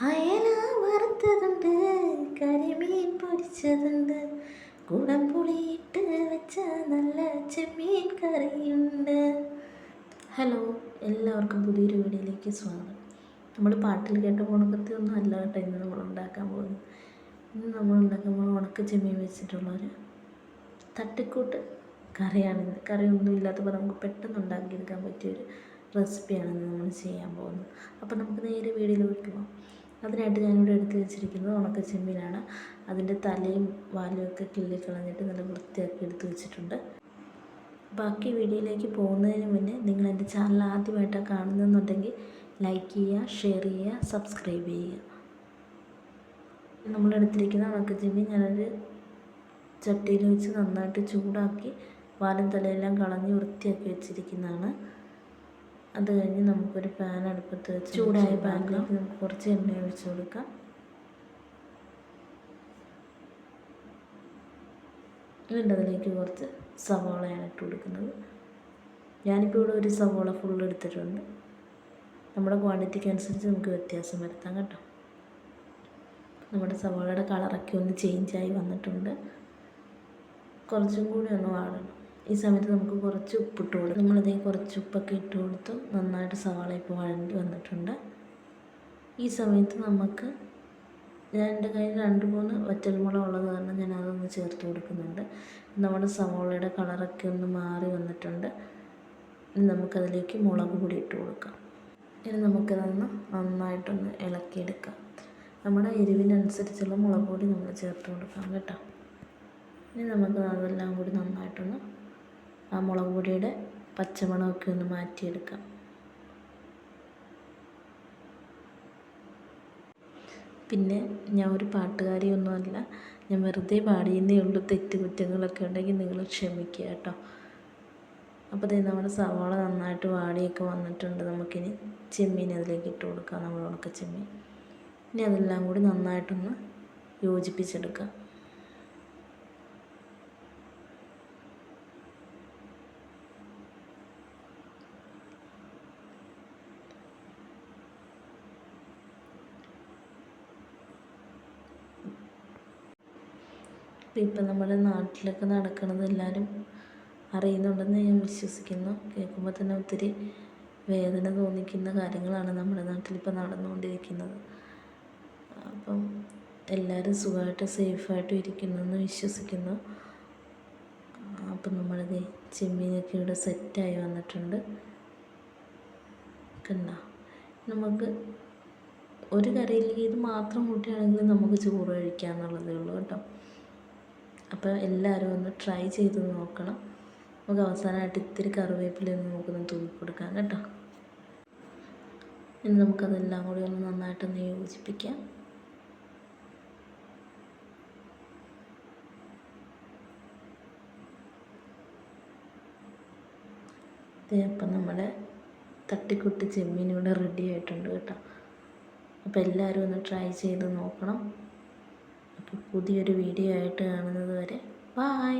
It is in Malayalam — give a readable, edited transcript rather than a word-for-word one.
അയല വറുത്തതുണ്ട്, കരിമീൻ പൊരിച്ചതുണ്ട്, കുടംപുളിയിട്ട് വെച്ച നല്ല ചെമ്മീൻ കറിയുണ്ട്. ഹലോ, എല്ലാവർക്കും പുതിയൊരു വീഡിയോയിലേക്ക് സ്വാഗതം. നമ്മൾ പാട്ടിൽ കേട്ട ഉണക്കത്തെ ഒന്നും അല്ല കേട്ടോ ഇന്ന് നമ്മൾ ഉണ്ടാക്കാൻ പോകുന്നത്. ഇന്ന് നമ്മൾ ഉണ്ടാക്കുമ്പോൾ ഉണക്ക ചെമ്മീൻ വെച്ചിട്ടുള്ളൊരു തട്ടിക്കൂട്ട് കറിയാണിത്. കറിയൊന്നും ഇല്ലാത്തപ്പോൾ നമുക്ക് പെട്ടെന്ന് ഉണ്ടാക്കിയെടുക്കാൻ പറ്റിയൊരു റെസിപ്പിയാണ് നമ്മൾ ചെയ്യാൻ പോകുന്നത്. അപ്പോൾ നമുക്ക് നേരെ വീഡിയോയിലേക്ക് പോകാം. അതിനായിട്ട് ഞാനിവിടെ എടുത്ത് വെച്ചിരിക്കുന്നത് ഉണക്ക ചെമ്മീനാണ്. അതിൻ്റെ തലയും വാലും ഒക്കെ കിള്ളി കളഞ്ഞിട്ട് നല്ല വൃത്തിയാക്കി എടുത്ത് വെച്ചിട്ടുണ്ട്. ബാക്കി വീഡിയോയിലേക്ക് പോകുന്നതിന് മുന്നേ നിങ്ങൾ എൻ്റെ ചാനൽ ആദ്യമായിട്ടാണ് കാണുന്നതെന്നുണ്ടെങ്കിൽ ലൈക്ക് ചെയ്യുക, ഷെയർ ചെയ്യുക, സബ്സ്ക്രൈബ് ചെയ്യുക. നമ്മളെടുത്തിരിക്കുന്ന ഉണക്ക ചെമ്മീൻ ഞാനൊരു ചട്ടിയിൽ വെച്ച് നന്നായിട്ട് ചൂടാക്കി വാലും തലയെല്ലാം കളഞ്ഞ് വൃത്തിയാക്കി വെച്ചിരിക്കുന്നതാണ്. അത് കഴിഞ്ഞ് നമുക്കൊരു പാൻ അടുപ്പത്ത് വെച്ച് ചൂടായ പാനിലേക്ക് നമുക്ക് കുറച്ച് എണ്ണ ഒഴിച്ച് കൊടുക്കാം. എന്നിട്ട് അതിലേക്ക് കുറച്ച് സവാളയാണ് ഇട്ട് കൊടുക്കുന്നത്. ഞാനിപ്പോൾ ഇവിടെ ഒരു സവാള ഫുൾ എടുത്തിട്ടുണ്ട്. നമ്മുടെ ക്വാണ്ടിറ്റിക്ക് അനുസരിച്ച് നമുക്ക് വ്യത്യാസം വരുത്താം കേട്ടോ. നമ്മുടെ സവാളയുടെ കളറൊക്കെ ഒന്ന് ചേഞ്ചായി വന്നിട്ടുണ്ട്. കുറച്ചും കൂടി ഒന്ന് വാടണം. ഈ സമയത്ത് നമുക്ക് കുറച്ച് ഉപ്പിട്ട് കൊടുക്കും. നമ്മളിതേ കുറച്ച് ഉപ്പൊക്കെ ഇട്ട് കൊടുത്ത് നന്നായിട്ട് സവാള ഇപ്പോൾ വഴണ്ടി വന്നിട്ടുണ്ട്. ഈ സമയത്ത് നമുക്ക് ഞാൻ എൻ്റെ കയ്യിൽ 2-3 വറ്റൽമുളക് ഉള്ളത് കാരണം ഞാൻ അതൊന്ന് ചേർത്ത് കൊടുക്കുന്നുണ്ട്. നമ്മുടെ സവാളയുടെ കളറൊക്കെ ഒന്ന് മാറി വന്നിട്ടുണ്ട്. ഇനി നമുക്കതിലേക്ക് മുളക് പൊടി ഇട്ട് കൊടുക്കാം. ഇനി നമുക്കതൊന്ന് നന്നായിട്ടൊന്ന് ഇളക്കിയെടുക്കാം. നമ്മുടെ എരിവിനനുസരിച്ചുള്ള മുളക് പൊടി നമ്മൾ ചേർത്ത് കൊടുക്കാം കേട്ടോ. ഇനി നമുക്ക് അതെല്ലാം കൂടി നന്നായിട്ടൊന്ന് ആ മുളക് പൊടിയുടെ പച്ചമണമൊക്കെ ഒന്ന് മാറ്റിയെടുക്കാം. പിന്നെ ഞാൻ ഒരു പാട്ടുകാരിയൊന്നുമല്ല, ഞാൻ വെറുതെ പാടിയെന്നേ ഉള്ളൂ. തെറ്റുകുറ്റങ്ങളൊക്കെ ഉണ്ടെങ്കിൽ നിങ്ങൾ ക്ഷമിക്കുക കേട്ടോ. അപ്പോൾ ദേ നമ്മുടെ സവാള നന്നായിട്ട് വാടിയൊക്കെ വന്നിട്ടുണ്ട്. നമുക്കിനി ചെമ്മീൻ അതിലേക്ക് ഇട്ട് കൊടുക്കാം, നമ്മൾ ഉണക്ക ചെമ്മീൻ. ഇനി അതെല്ലാം കൂടി നന്നായിട്ടൊന്ന് യോജിപ്പിച്ചെടുക്കാം. ഇപ്പം നമ്മുടെ നാട്ടിലൊക്കെ നടക്കുന്നത് എല്ലാവരും അറിയുന്നുണ്ടെന്ന് ഞാൻ വിശ്വസിക്കുന്നു. കേൾക്കുമ്പോൾ തന്നെ ഒത്തിരി വേദന തോന്നിക്കുന്ന കാര്യങ്ങളാണ് നമ്മുടെ നാട്ടിലിപ്പോൾ നടന്നുകൊണ്ടിരിക്കുന്നത്. അപ്പം എല്ലാവരും സുഖമായിട്ട് സേഫായിട്ടും ഇരിക്കുന്നെന്ന് വിശ്വസിക്കുന്നു. അപ്പം നമ്മളിത് ചെമ്മീനൊക്കെ ഇവിടെ സെറ്റായി വന്നിട്ടുണ്ട്. കണ്ട, നമുക്ക് ഒരു കറിയിലേക്ക് ഇത് മാത്രം കൂട്ടിയാണെങ്കിൽ നമുക്ക് ചോറ് കഴിക്കാമെന്നുള്ളതേ ഉള്ളൂ കേട്ടോ. അപ്പോൾ എല്ലാവരും ഒന്ന് ട്രൈ ചെയ്ത് നോക്കണം. നമുക്ക് അവസാനമായിട്ട് ഇത്തിരി കറിവേപ്പിലൊന്ന് നമുക്കൊന്ന് തൂക്കി കൊടുക്കാം കേട്ടോ. ഇനി നമുക്കതെല്ലാം കൂടി ഒന്ന് നന്നായിട്ടൊന്ന് യോജിപ്പിക്കാം. അപ്പം നമ്മുടെ തട്ടിക്കുട്ടി ചെമ്മീൻ ഇവിടെ റെഡി ആയിട്ടുണ്ട് കേട്ടോ. അപ്പോൾ എല്ലാവരും ഒന്ന് ട്രൈ ചെയ്ത് നോക്കണം. അപ്പോൾ പുതിയൊരു വീഡിയോ ആയിട്ട് കാണുന്നത് വരെ ബായ്.